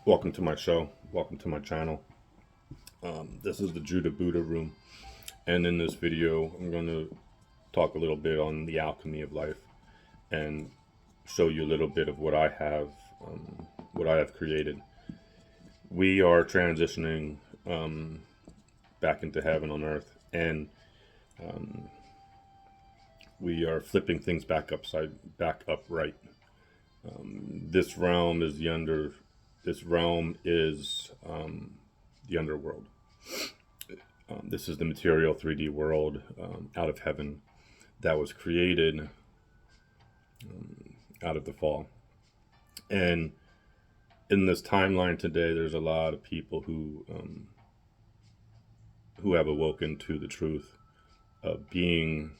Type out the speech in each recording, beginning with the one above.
Welcome to my show. Welcome to my channel. This is the Judah Buddha Room, and in this video, I'm going to talk a little bit on the alchemy of life and show you a little bit of what I have created. We are transitioning back into heaven on earth, and we are flipping things back upright. This realm is the under. This realm is the underworld. This is the material 3D world out of heaven that was created out of the fall. And in this timeline today, there's a lot of people who have awoken to the truth of being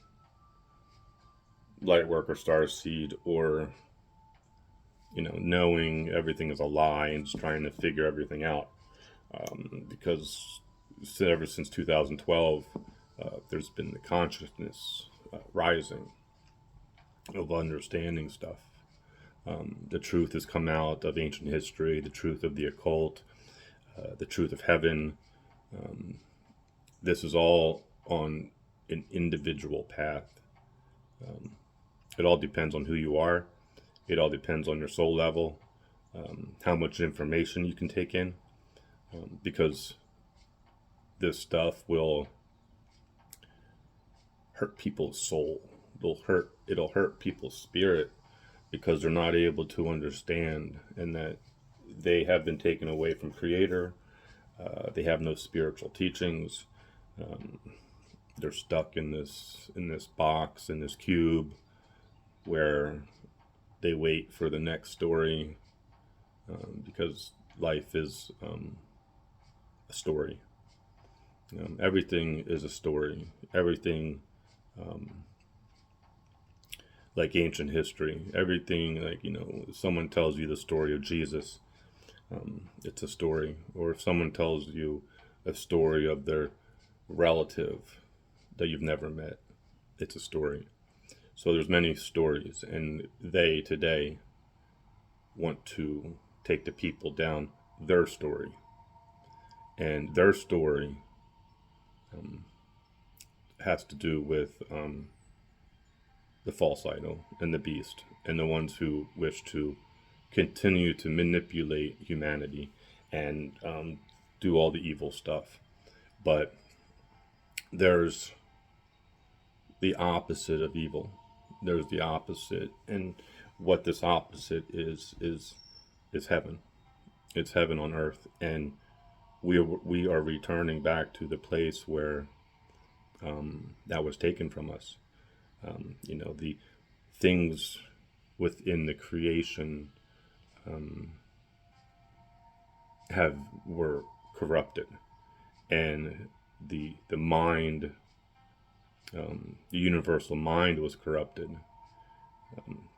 Lightworker, Starseed, or knowing everything is a lie and just trying to figure everything out. Because ever since 2012, there's been the consciousness rising of understanding stuff. The truth has come out of ancient history, the truth of the occult, the truth of heaven. This is all on an individual path. It all depends on who you are. It all depends on your soul level, how much information you can take in, because this stuff will hurt people's soul. It'll hurt people's spirit because they're not able to understand, and that they have been taken away from Creator. They have no spiritual teachings. They're stuck in this box, in this cube, where they wait for the next story, because life is a story. Everything is a story. Everything, like ancient history. Everything, like, if someone tells you the story of Jesus, it's a story. Or if someone tells you a story of their relative that you've never met, it's a story. So there's many stories, and they today want to take the people down their story. And their story has to do with the false idol and the beast, and the ones who wish to continue to manipulate humanity and do all the evil stuff. But there's the opposite of evil. There's the opposite, and what this opposite is heaven. It's heaven on earth, and we are returning back to the place where that was taken from us. The things within the creation were corrupted, and the mind, the universal mind, was corrupted.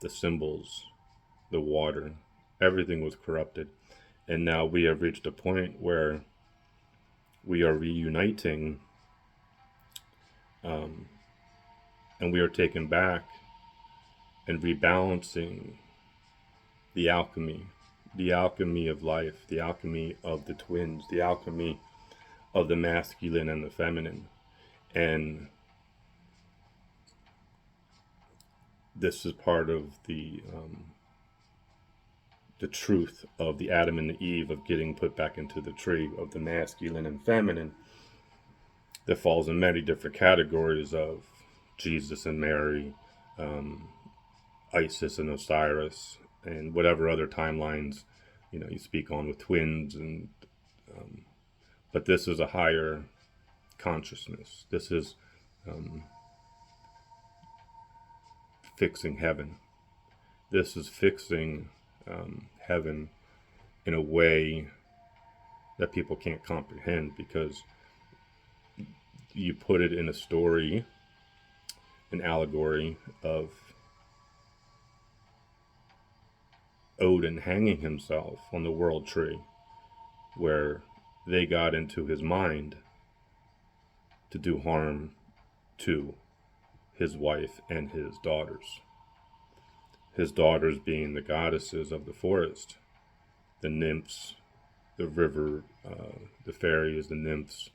The symbols, the water, everything was corrupted, and now we have reached a point where we are reuniting, and we are taken back and rebalancing the alchemy of life, the alchemy of the twins, the alchemy of the masculine and the feminine. And this is part of the truth of the Adam and the Eve, of getting put back into the tree of the masculine and feminine, that falls in many different categories of Jesus and Mary, Isis and Osiris, and whatever other timelines you speak on with twins. And but this is a higher consciousness. This is fixing heaven. This is fixing heaven in a way that people can't comprehend, because you put it in a story, an allegory of Odin hanging himself on the world tree, where they got into his mind to do harm to his wife and his daughters. His daughters being the goddesses of the forest, the nymphs, the river, the fairies, the nymphs,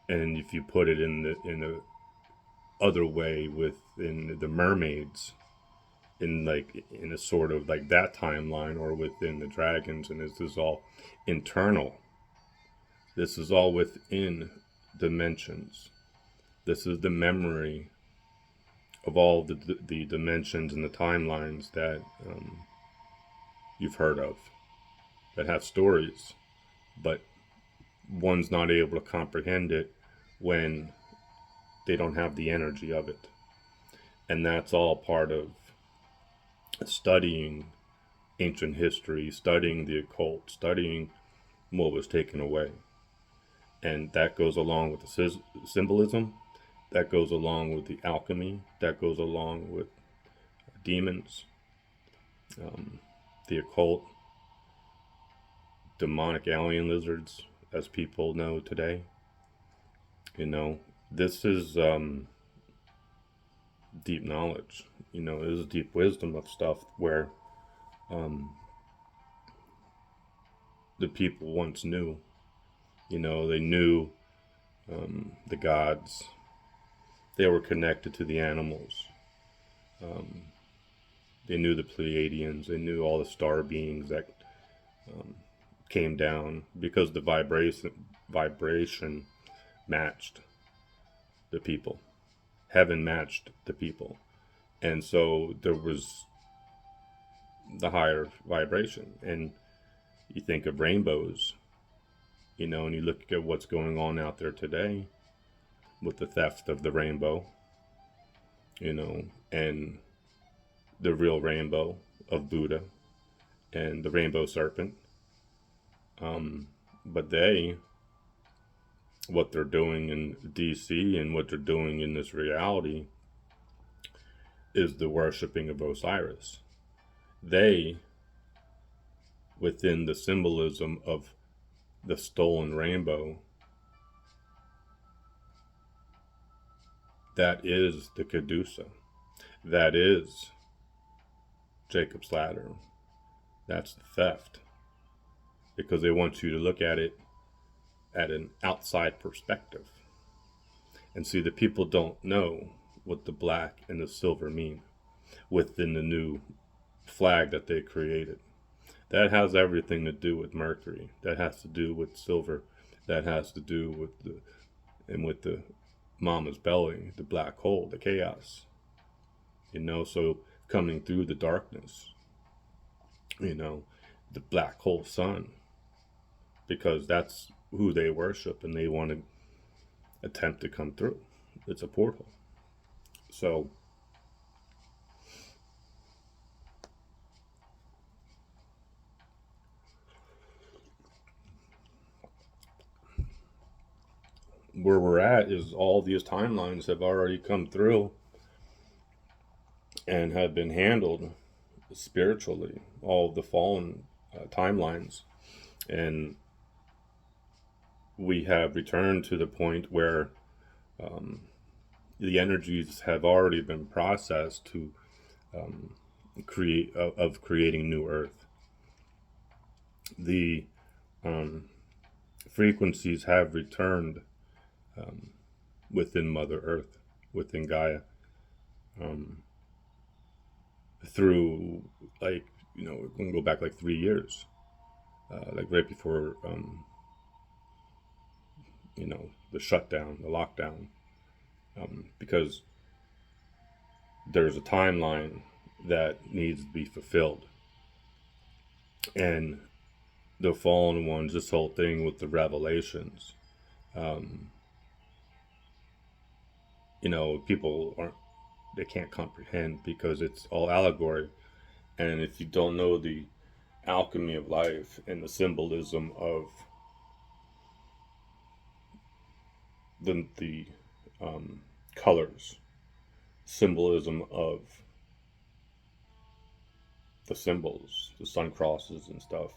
and if you put it in the other way within the mermaids, in a sort of like that timeline, or within the dragons, and this is all internal. This is all within dimensions. This is the memory of all the dimensions and the timelines that you've heard of, that have stories, but one's not able to comprehend it when they don't have the energy of it. And that's all part of studying ancient history, studying the occult, studying what was taken away. And that goes along with the symbolism, that goes along with the alchemy, that goes along with demons, the occult, demonic alien lizards, as people know today. This is deep knowledge. This is deep wisdom of stuff where the people once knew. They knew the gods. They were connected to the animals. They knew the Pleiadians. They knew all the star beings that came down, because the vibration matched the people. Heaven matched the people. And so there was the higher vibration. And you think of rainbows, and you look at what's going on out there today with the theft of the rainbow, and the real rainbow of Buddha and the rainbow serpent. But what they're doing in DC and what they're doing in this reality is the worshiping of Osiris. They, within the symbolism of the stolen rainbow, that is the Cadusa. That is Jacob's Ladder. That's the theft. Because they want you to look at it at an outside perspective. And see, the people don't know what the black and the silver mean within the new flag that they created. That has everything to do with Mercury. That has to do with silver. That has to do with the mama's belly, the black hole, the chaos. So coming through the darkness, the black hole sun, because that's who they worship, and they want to attempt to come through. It's a portal. So where we're at is all these timelines have already come through and have been handled spiritually, all of the fallen timelines. And we have returned to the point where the energies have already been processed to creating new Earth. The frequencies have returned within Mother Earth, within Gaia, through we can go back 3 years, right before the shutdown, the lockdown, because there's a timeline that needs to be fulfilled. And the fallen ones, this whole thing with the revelations, people they can't comprehend, because it's all allegory. And if you don't know the alchemy of life and the symbolism of the colors, symbolism of the symbols, the sun crosses and stuff,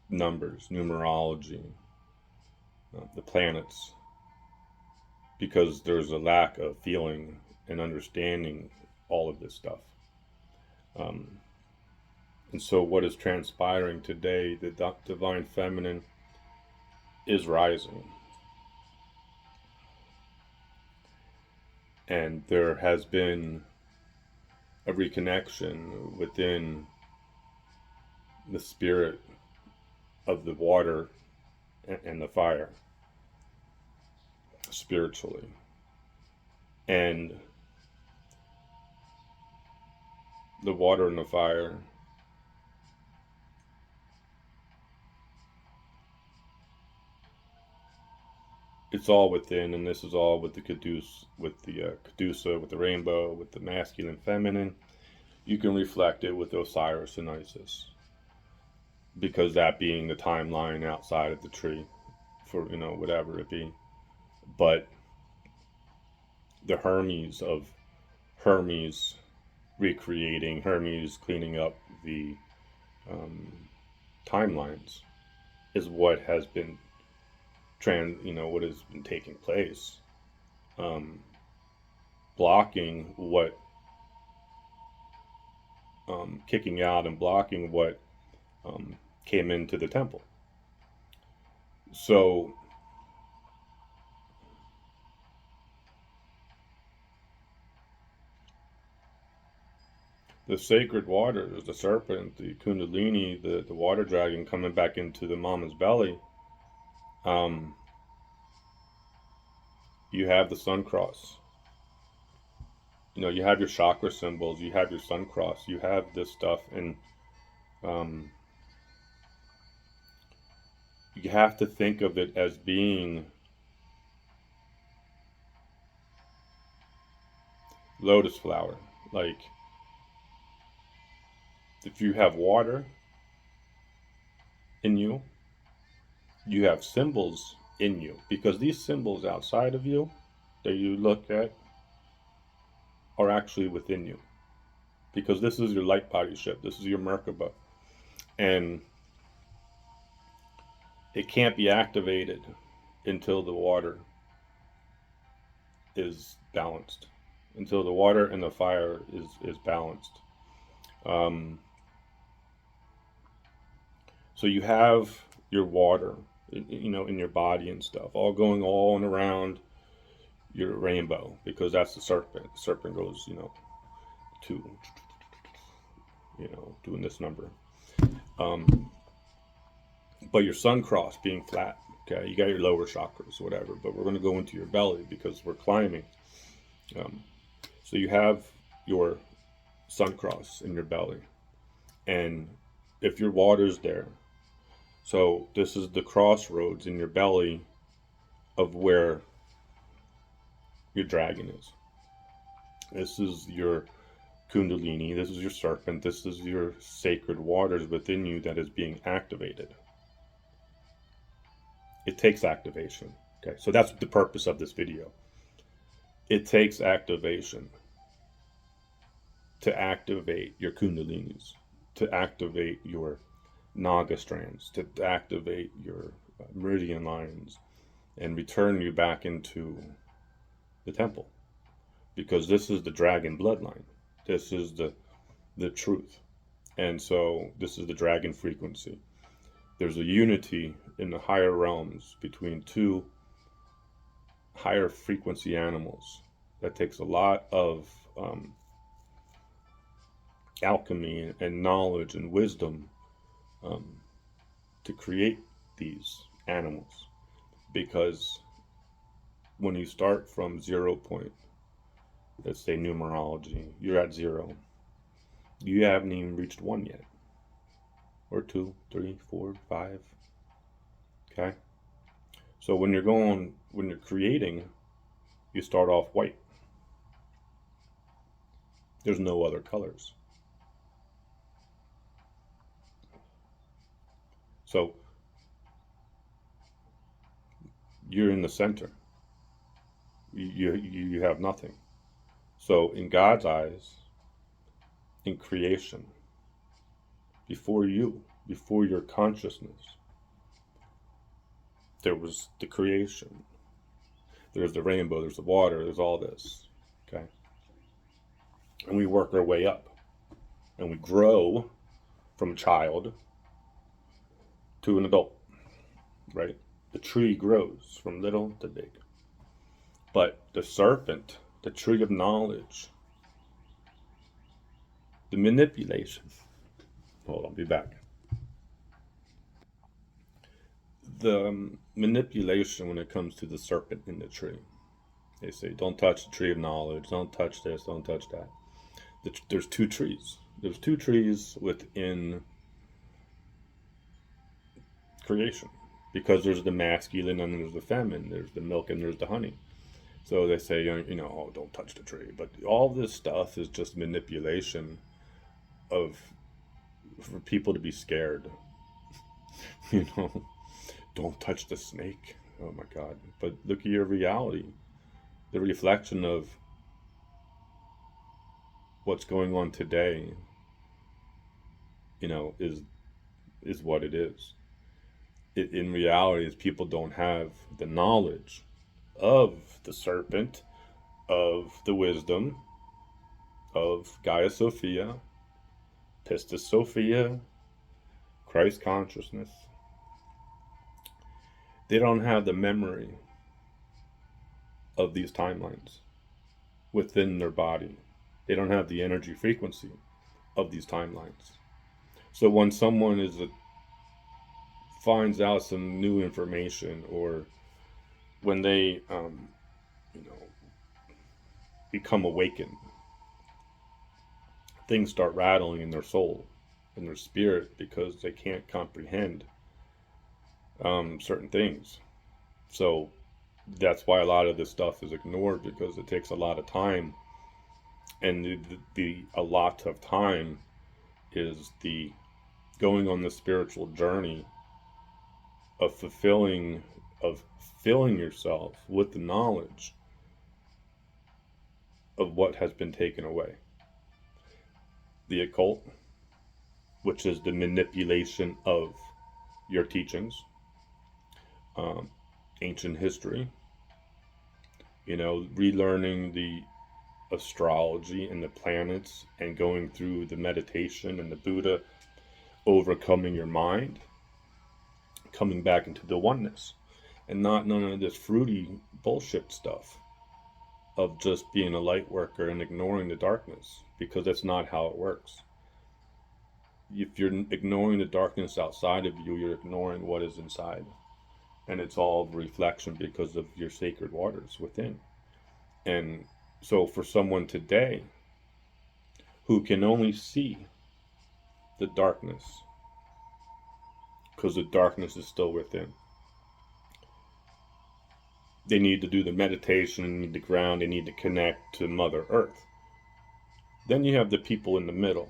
numbers, numerology, the planets, because there's a lack of feeling and understanding all of this stuff. And so, what is transpiring today, the divine feminine is rising. And there has been a reconnection within the spirit of the water and the fire, spiritually. And the water and the fire it's all within, and this is all with the Caduce, with the Cadusa, with the rainbow, with the masculine, feminine. You can reflect it with Osiris and Isis, because that being the timeline outside of the tree, for whatever it be. But the Hermes of Hermes recreating, Hermes cleaning up the timelines is what has been what has been taking place, blocking what, kicking out and blocking what came into the temple. So the sacred waters, the serpent, the kundalini, the water dragon coming back into the mama's belly, you have the sun cross. You have your chakra symbols, you have your sun cross, you have this stuff, and you have to think of it as being lotus flower. Like, if you have water in you, you have symbols in you, because these symbols outside of you that you look at are actually within you, because this is your light body ship, this is your Merkaba, and it can't be activated until the water is balanced, until the water and the fire is balanced. So you have your water, in your body and stuff, all going on around your rainbow, because that's the serpent. The serpent goes, to, doing this number. But your sun cross being flat, okay, you got your lower chakras, whatever, but we're going to go into your belly because we're climbing. So you have your sun cross in your belly, and if your water's there, so this is the crossroads in your belly of where your dragon is. This is your kundalini, this is your serpent, this is your sacred waters within you that is being activated. It takes activation. Okay, so that's the purpose of this video. It takes activation to activate your kundalinis, to activate your naga strands, to activate your meridian lines, and return you back into the temple, because this is the dragon bloodline. This is the truth, and so this is the dragon frequency. There's a unity in the higher realms between two higher frequency animals that takes a lot of alchemy and knowledge and wisdom to create these animals, because when you start from 0 point, let's say numerology, you're at 0, you haven't even reached 1 yet, or 2, 3, 4, 5. Okay, so when you're creating, you start off white. There's no other colors. So you're in the center. You have nothing. So in God's eyes, in creation, before your consciousness, there was the creation. There's the rainbow, there's the water, there's all this. Okay. and we work our way up, and we grow from a child to an adult, right? The tree grows from little to big. But the serpent, the tree of knowledge, the manipulation. Hold on, be back. The manipulation when it comes to the serpent in the tree. They say, don't touch the tree of knowledge, don't touch this, don't touch that. There's two trees. There's two trees within creation, because there's the masculine and there's the feminine, there's the milk and there's the honey. So they say, oh, don't touch the tree. But all this stuff is just manipulation for people to be scared. Don't touch the snake. Oh my God. But look at your reality. The reflection of what's going on today, is what it is. In reality, is people don't have the knowledge of the serpent, of the wisdom, of Gaia Sophia, Pistis Sophia, Christ consciousness. They don't have the memory of these timelines within their body. They don't have the energy frequency of these timelines. So when someone finds out some new information, or when they become awakened, things start rattling in their soul, in their spirit, because they can't comprehend certain things. So that's why a lot of this stuff is ignored, because it takes a lot of time, and a lot of time is the going on the spiritual journey of filling yourself with the knowledge of what has been taken away. The occult, which is the manipulation of your teachings, ancient history, relearning the astrology and the planets, and going through the meditation and the Buddha, overcoming your mind, coming back into the oneness, and not none of this fruity bullshit stuff of just being a light worker and ignoring the darkness, because that's not how it works. If you're ignoring the darkness outside of you, you're ignoring what is inside, and it's all reflection because of your sacred waters within. And so for someone today who can only see the darkness, because the darkness is still within, they need to do the meditation, they need to ground, they need to connect to Mother Earth. Then you have the people in the middle.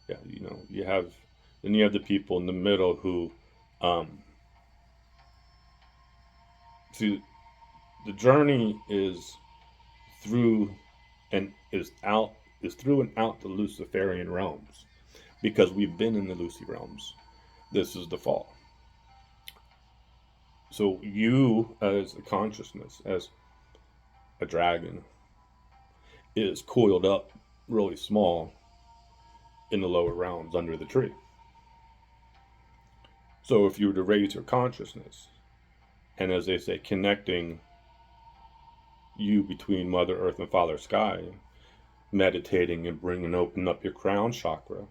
Yeah, you have the people in the middle who see, the journey is through and out the Luciferian realms, because we've been in the Lucy realms. This is the fall. So you, as a consciousness, as a dragon, is coiled up really small in the lower realms under the tree. So if you were to raise your consciousness, and as they say, connecting you between Mother Earth and Father Sky, meditating and open up your crown chakra,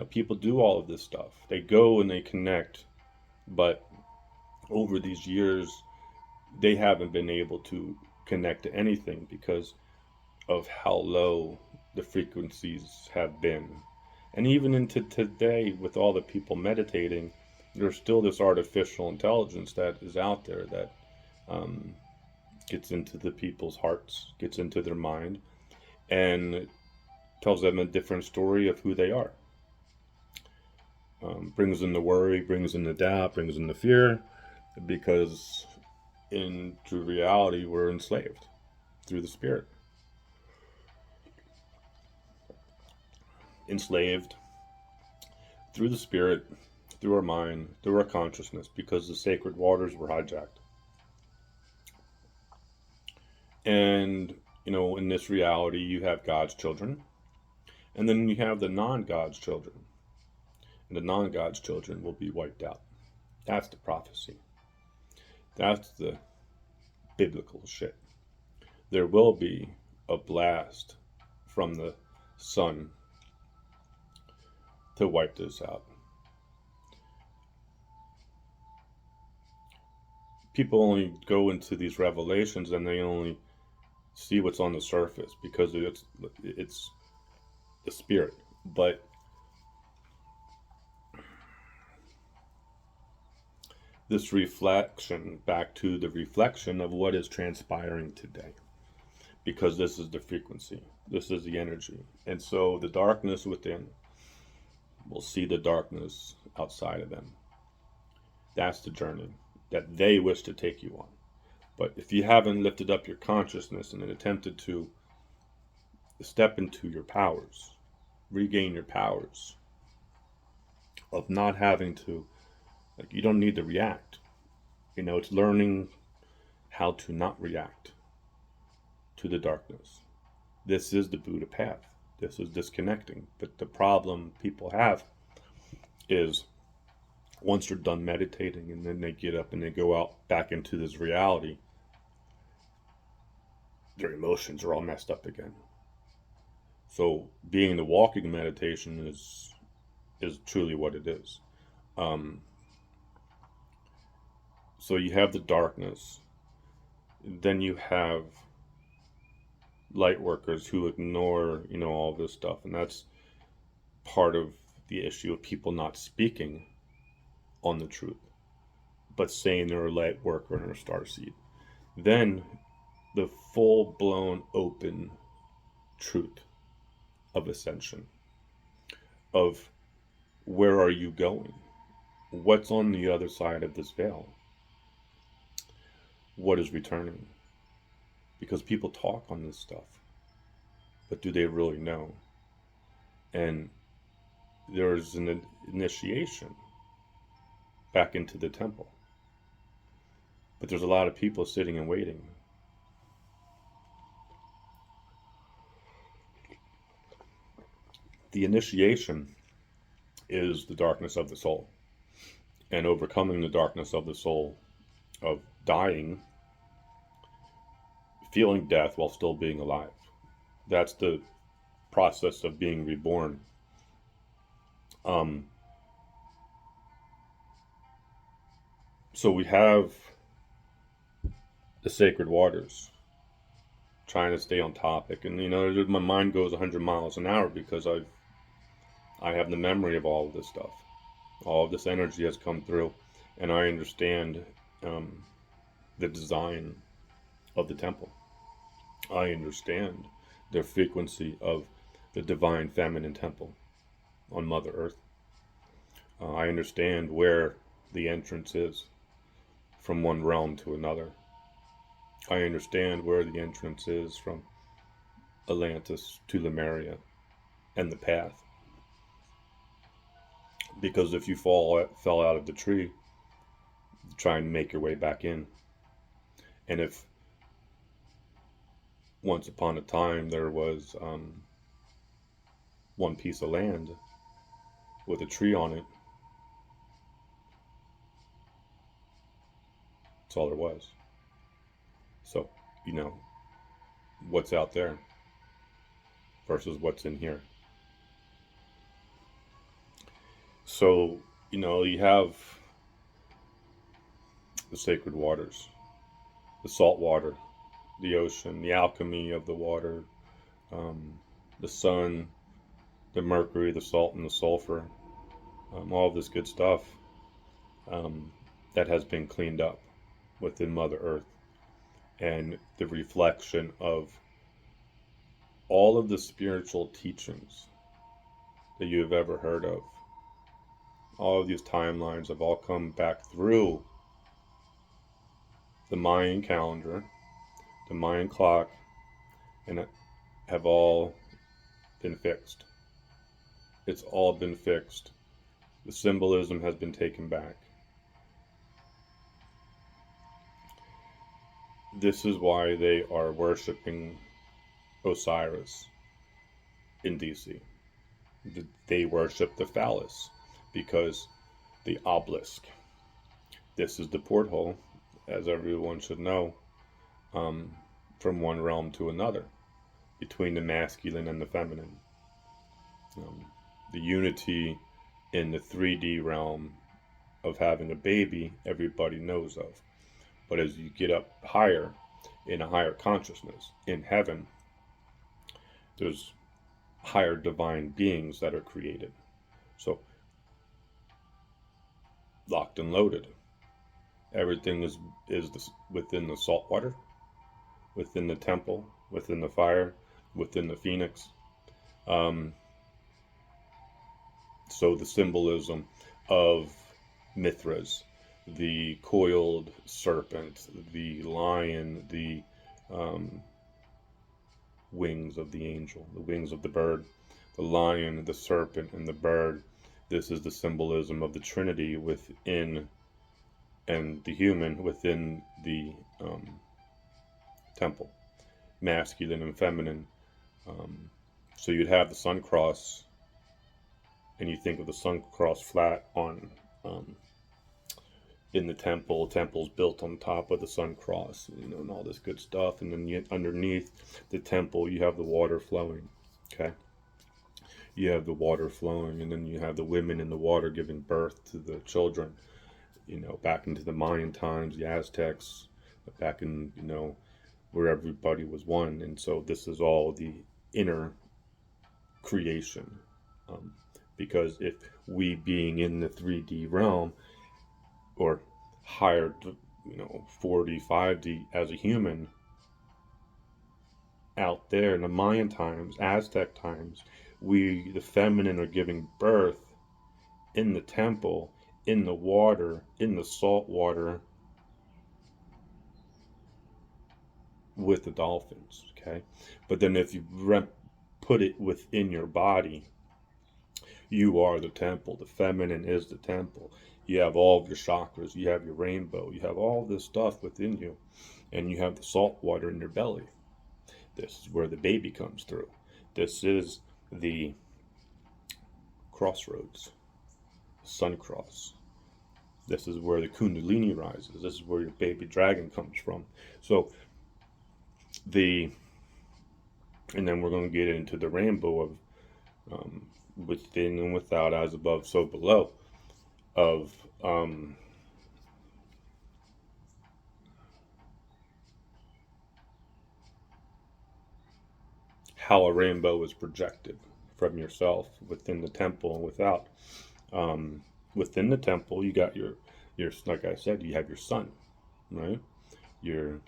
people do all of this stuff. They go and they connect, but over these years, they haven't been able to connect to anything because of how low the frequencies have been. And even into today, with all the people meditating, there's still this artificial intelligence that is out there that gets into the people's hearts, gets into their mind, and tells them a different story of who they are. Brings in the worry, brings in the doubt, brings in the fear, because in true reality, we're enslaved through the spirit. Enslaved through the spirit, through our mind, through our consciousness, because the sacred waters were hijacked. And, in this reality, you have God's children, and then you have the non God's children. And the non God's children will be wiped out. That's the prophecy. That's the biblical shit. There will be a blast from the sun to wipe this out. People only go into these revelations and they only see what's on the surface because it's the spirit. But this reflection, back to the reflection of what is transpiring today, because this is the frequency, this is the energy. And so the darkness within will see the darkness outside of them. That's the journey that they wish to take you on. But if you haven't lifted up your consciousness and attempted to step into your powers, regain your powers of not having to, you don't need to react. It's learning how to not react to the darkness. This is the Buddha path. This is disconnecting. But the problem people have is once they're done meditating and then they get up and they go out back into this reality, their emotions are all messed up again. So being the walking meditation is truly what it is. So you have the darkness, then you have light workers who ignore, all this stuff, and that's part of the issue of people not speaking on the truth, but saying they're a light worker and a starseed. Then the full-blown open truth of ascension, of where are you going? What's on the other side of this veil? What is returning? Because people talk on this stuff, but do they really know? And there's an initiation back into the temple, but there's a lot of people sitting and waiting. The initiation is the darkness of the soul, and overcoming the darkness of the soul, of dying, feeling death while still being alive. That's the process of being reborn. So we have the sacred waters, trying to stay on topic, and my mind goes 100 miles an hour because I have the memory of all of this stuff. All of this energy has come through, and I understand the design of the temple. I understand the frequency of the divine feminine temple on Mother Earth. I understand where the entrance is from one realm to another. I understand where the entrance is from Atlantis to Lemuria and the path. Because if you fell out of the tree, try and make your way back in. And if once upon a time there was one piece of land with a tree on it, that's all there was. So, what's out there versus what's in here. So, you have the sacred waters, the salt water, the ocean, the alchemy of the water, the sun, the mercury, the salt, and the sulfur, all of this good stuff that has been cleaned up within Mother Earth, and the reflection of all of the spiritual teachings that you have ever heard of. All of these timelines have all come back through the Mayan calendar, the Mayan clock, and have all been fixed. It's all been fixed. The symbolism has been taken back. This is why they are worshiping Osiris in DC. They worship the phallus because the obelisk. This is the porthole, as everyone should know, um, from one realm to another, between the masculine and the feminine. Um, the unity in the 3D realm of having a baby, everybody knows of. But as you get up higher, in a higher consciousness, in heaven, there's higher divine beings that are created. So, locked and loaded. Everything is within the salt water, within the temple, within the fire, within the phoenix. Um, so the symbolism of Mithras, the coiled serpent, the lion, the um, wings of the angel, the wings of the bird, the lion, the serpent, and the bird. This is the symbolism of the Trinity within, and the human within the temple, masculine and feminine. Um, so you'd have the sun cross, and you think of the sun cross flat on um, in the temple. Temple's built on top of the sun cross, and all this good stuff. And then underneath the temple, you have the water flowing. Okay, you have the water flowing, and then you have the women in the water giving birth to the children. Back into the Mayan times, the Aztecs, back in where everybody was one. And so this is all the inner creation. Because if we being in the 3D realm or higher, 40, 5D as a human out there in the Mayan times, Aztec times, we, the feminine, are giving birth in the temple, in the water, in the salt water with the dolphins. Okay, but then if you put it within your body, you are the temple. The feminine is the temple. You have all of your chakras. You have your rainbow. You have all this stuff within you. And you have the salt water in your belly. This is where the baby comes through. This is the crossroads, sun cross. This is where the kundalini rises. This is where your baby dragon comes from. So and then we're going to get into the rainbow of within and without, as above, so below, of how a rainbow is projected from yourself within the temple and without. Within the temple, you got your like I said, you have your sun, right? Your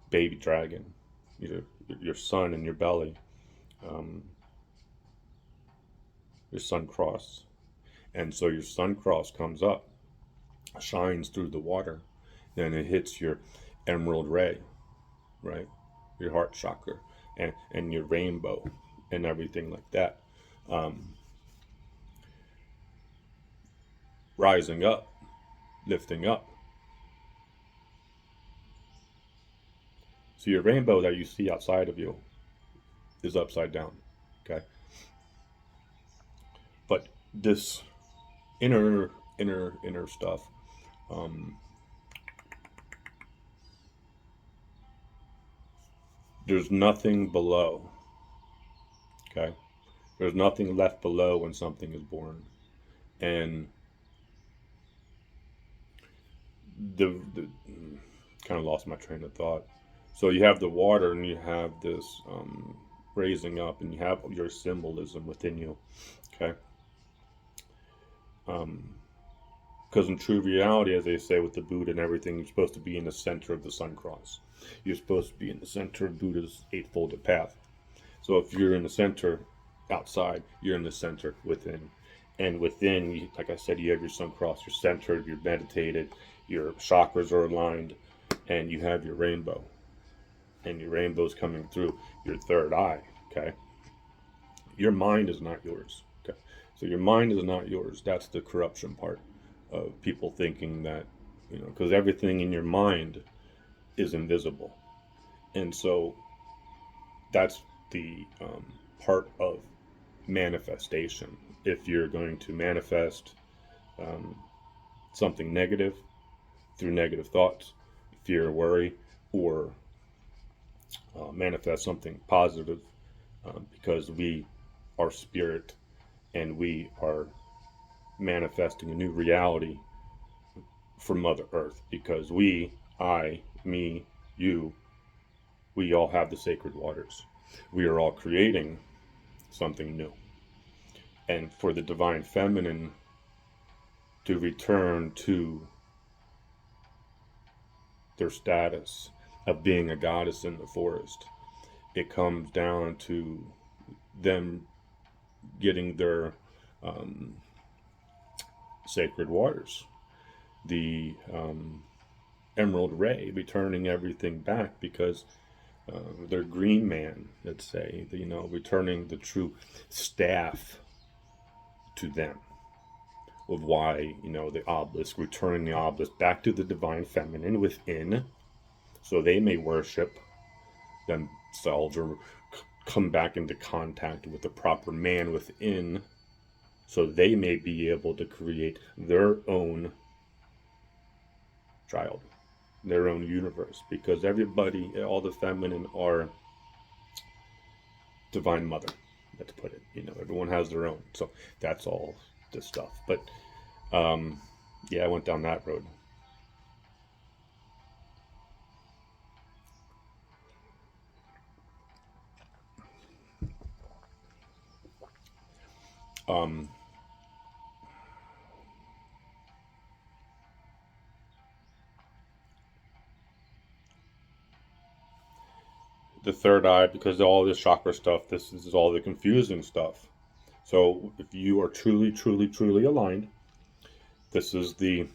baby dragon, your sun in your belly, your sun cross. And so your sun cross comes up, shines through the water, then it hits your emerald ray, right? Your heart chakra, and your rainbow and everything like that. Rising up, lifting up. So your rainbow that you see outside of you is upside down, okay? But this inner stuff, there's nothing below, okay? There's nothing left below when something is born. And the kind of lost my train of thought. So you have the water, and you have this raising up, and you have your symbolism within you, okay? Because in true reality, as they say with the Buddha and everything, you're supposed to be in the center of the sun cross. You're supposed to be in the center of Buddha's eightfold path. So if you're in the center outside, you're in the center within. And within, like I said, you have your sun cross, you're centered, you're meditated, your chakras are aligned, and you have your rainbow. And your rainbow's coming through your third eye, okay? Your mind is not yours, okay? So your mind is not yours. That's the corruption part of people thinking that, because everything in your mind is invisible. And so that's the part of manifestation. If you're going to manifest um, something negative through negative thoughts, fear, worry, or manifest something positive, because we are spirit and we are manifesting a new reality from Mother Earth, because we, I, me, you, we all have the sacred waters. We are all creating something new. And for the divine feminine to return to their status of being a goddess in the forest, it comes down to them getting their um, sacred waters, the emerald ray, returning everything back, because their green man, let's say, returning the true staff to them, of why, the obelisk, returning the obelisk back to the divine feminine within, so they may worship themselves, or come back into contact with the proper man within, so they may be able to create their own child, their own universe, because everybody, all the feminine, are divine mother. Let's put it. Everyone has their own. So that's all the stuff. But yeah, I went down that road. Um, the third eye, because all this chakra stuff, this is all the confusing stuff. So if you are truly, truly, truly aligned, this is the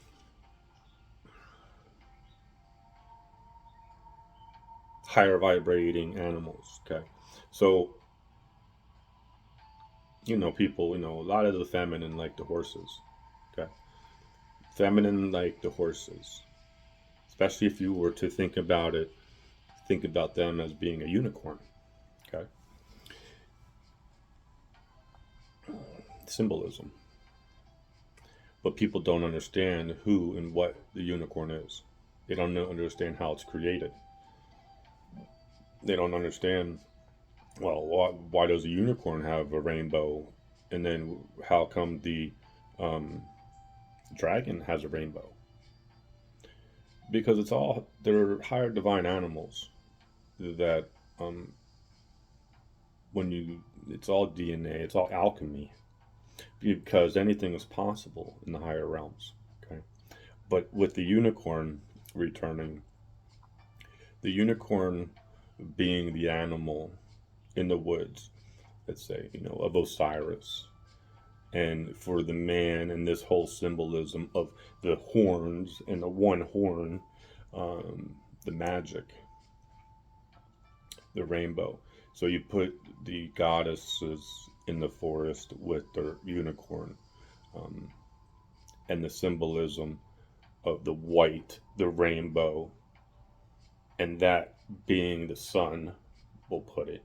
higher vibrating animals. Okay. So, people, a lot of the feminine like the horses. Okay. Feminine like the horses. Especially if you were to think about it, think about them as being a unicorn. Okay. Symbolism. But people don't understand who and what the unicorn is. They don't understand how it's created. They don't understand, well, why does a unicorn have a rainbow? And then how come the um, dragon has a rainbow? Because they're higher divine animals that, um, it's all DNA, it's all alchemy, because anything is possible in the higher realms. Okay. But with the unicorn returning, the unicorn being the animal in the woods, let's say, of Osiris, and for the man, and this whole symbolism of the horns and the one horn, the magic, the rainbow. So you put the goddesses in the forest with their unicorn, um, and the symbolism of the white, the rainbow, and that being the sun, we'll put it.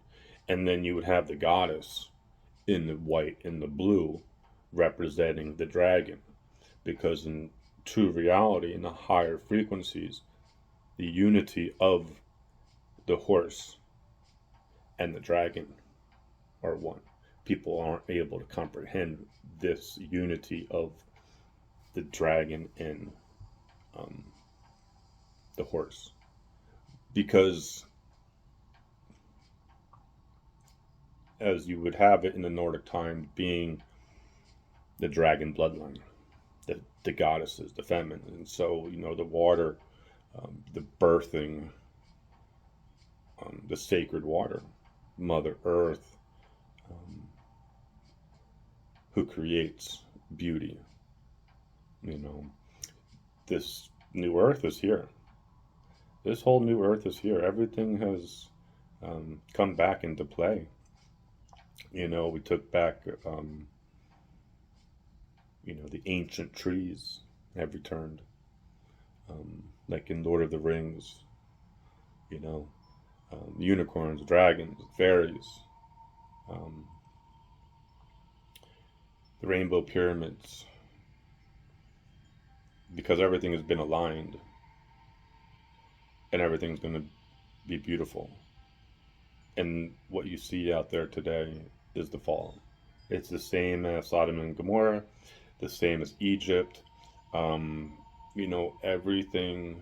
And then you would have the goddess in the white and the blue representing the dragon. Because in true reality, in the higher frequencies, the unity of the horse and the dragon are one. People aren't able to comprehend this unity of the dragon and um, the horse, because as you would have it in the Nordic time, being the dragon bloodline, the goddesses, the feminine, and so the water, the birthing, the sacred water, Mother Earth, um, who creates beauty. You know, this new Earth is here. This whole new Earth is here. Everything has come back into play. We took back, the ancient trees have returned, like in Lord of the Rings. you know, unicorns, dragons, fairies, um, the rainbow pyramids, because everything has been aligned and everything's going to be beautiful. And what you see out there today is the fall. It's the same as Sodom and Gomorrah, the same as Egypt. Um, everything,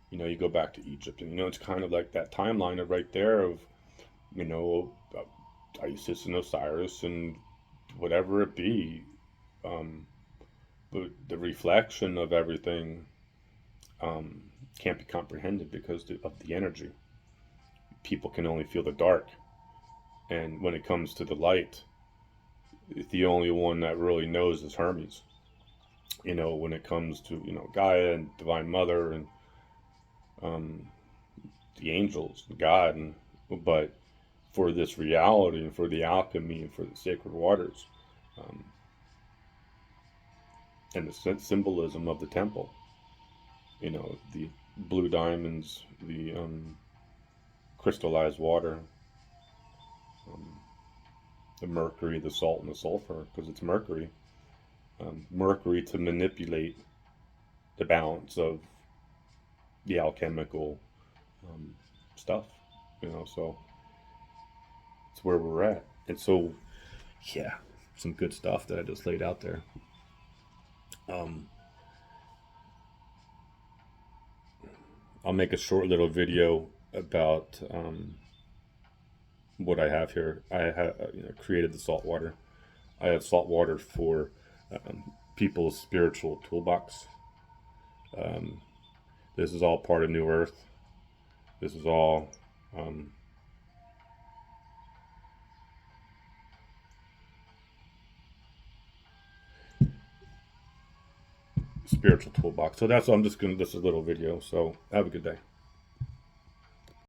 you go back to Egypt, and, it's kind of like that timeline of right there of, you know, Isis and Osiris and whatever it be. Um, the reflection of everything can't be comprehended because of the energy. People can only feel the dark. And when it comes to the light, the only one that really knows is Hermes. When it comes to, Gaia and Divine Mother and um, the angels, God, but for this reality and for the alchemy and for the sacred waters, um, and the symbolism of the temple, the blue diamonds, the crystallized water, um, the mercury, the salt, and the sulfur, because it's mercury. Mercury to manipulate the balance of the alchemical um, stuff, so it's where we're at. And so, yeah, some good stuff that I just laid out there. Um, I'll make a short little video about what I have here. I have created the salt water. I have salt water for people's spiritual toolbox. Um, this is all part of New Earth. This is all spiritual toolbox. So that's what I'm just gonna. This is a little video. So have a good day.